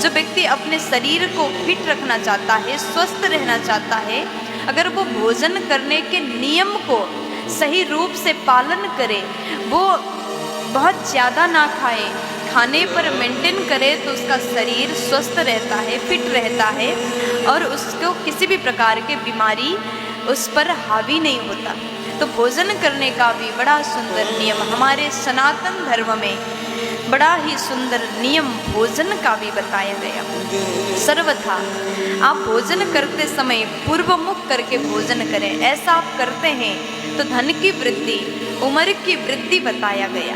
जो व्यक्ति अपने शरीर को फिट रखना चाहता है, स्वस्थ रहना चाहता है, अगर वो भोजन करने के नियम को सही रूप से पालन करे, वो बहुत ज़्यादा ना खाए, खाने पर मेंटेन करे, तो उसका शरीर स्वस्थ रहता है, फिट रहता है और उसको किसी भी प्रकार के बीमारी उस पर हावी नहीं होता। तो भोजन करने का भी बड़ा सुंदर नियम हमारे सनातन धर्म में, बड़ा ही सुंदर नियम भोजन का भी बताया गया। सर्वथा आप भोजन करते समय पूर्व मुख करके भोजन करें। ऐसा आप करते हैं तो धन की वृद्धि, उम्र की वृद्धि बताया गया।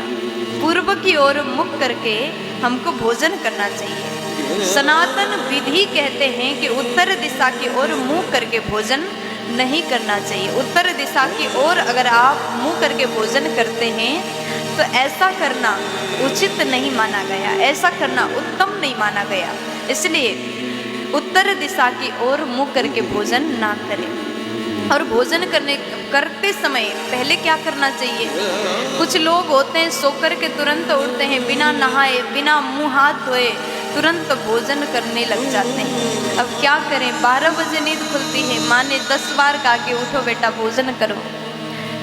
पूर्व की ओर मुख करके हमको भोजन करना चाहिए। सनातन विधि कहते हैं कि उत्तर दिशा की ओर मुंह करके भोजन नहीं करना चाहिए। उत्तर दिशा की ओर अगर आप मुंह करके भोजन करते हैं तो ऐसा करना उचित नहीं माना गया, ऐसा करना उत्तम नहीं माना गया। इसलिए उत्तर दिशा की ओर मुंह करके भोजन ना करें। और भोजन करते समय पहले क्या करना चाहिए? कुछ लोग होते हैं सोकर के तुरंत उठते हैं, बिना नहाए, बिना मुंह हाथ धोए तुरंत भोजन करने लग जाते हैं। अब क्या करें? 12 बजे नींद खुलती है, माँ ने 10 बार कहा कि उठो बेटा भोजन करो,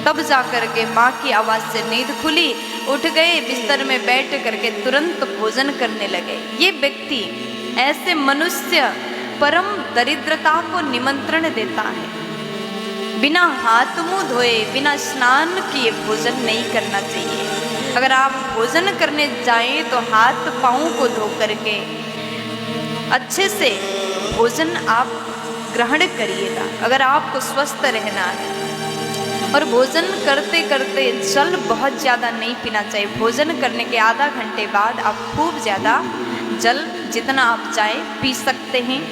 तब जा कर के माँ की आवाज़ से नींद खुली, उठ गए, बिस्तर में बैठ करके तुरंत भोजन करने लगे। ये व्यक्ति, ऐसे मनुष्य परम दरिद्रता को निमंत्रण देता है। बिना हाथ मुंह धोए, बिना स्नान किए भोजन नहीं करना चाहिए। अगर आप भोजन करने जाएं तो हाथ पाँव को धो करके अच्छे से भोजन आप ग्रहण करिएगा, अगर आपको स्वस्थ रहना है। और भोजन करते करते जल बहुत ज़्यादा नहीं पीना चाहिए। भोजन करने के आधा घंटे बाद आप खूब ज़्यादा जल, जितना आप चाहे पी सकते हैं।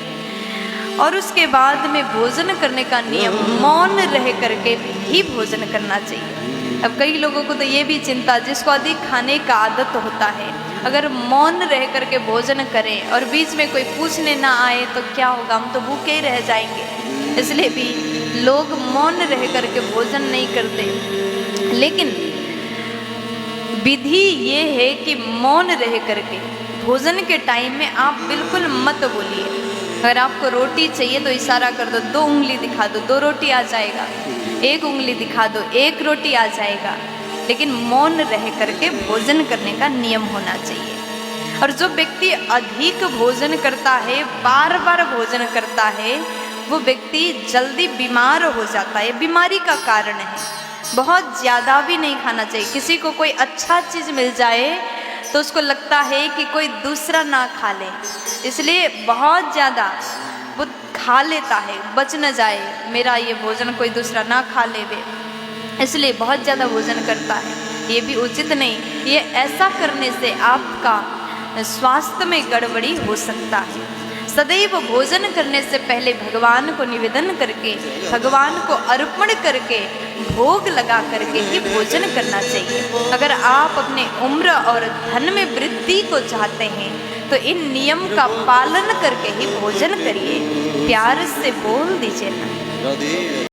और उसके बाद में भोजन करने का नियम, मौन रह करके ही भोजन करना चाहिए। अब कई लोगों को तो ये भी चिंता, जिसको अधिक खाने का आदत होता है, अगर मौन रह करके भोजन करें और बीच में कोई पूछने ना आए तो क्या होगा, हम तो भूखे ही रह जाएंगे। इसलिए भी लोग मौन रह करके भोजन नहीं करते। लेकिन विधि ये है कि मौन रह करके भोजन के टाइम में आप बिल्कुल मत बोलिए। अगर आपको रोटी चाहिए तो इशारा कर दो, 2 उंगली दिखा दो, 2 रोटी आ जाएगा। 1 उंगली दिखा दो, 1 रोटी आ जाएगा। लेकिन मौन रह करके भोजन करने का नियम होना चाहिए। और जो व्यक्ति अधिक भोजन करता है, बार बार भोजन करता है, वो व्यक्ति जल्दी बीमार हो जाता है, बीमारी का कारण है। बहुत ज़्यादा भी नहीं खाना चाहिए। किसी को कोई अच्छा चीज़ मिल जाए तो उसको लगता है कि कोई दूसरा ना खा ले, इसलिए बहुत ज़्यादा वो खा लेता है, बच न जाए, मेरा ये भोजन कोई दूसरा ना खा ले, इसलिए बहुत ज़्यादा भोजन करता है। ये भी उचित नहीं। ये ऐसा करने से आपका स्वास्थ्य में गड़बड़ी हो सकता है। सदैव भोजन करने से पहले भगवान को निवेदन करके, भगवान को अर्पण करके, भोग लगा करके ही भोजन करना चाहिए। अगर आप अपने उम्र और धन में वृद्धि को चाहते हैं तो इन नियम का पालन करके ही भोजन करिए। प्यार से बोल दीजिए ना।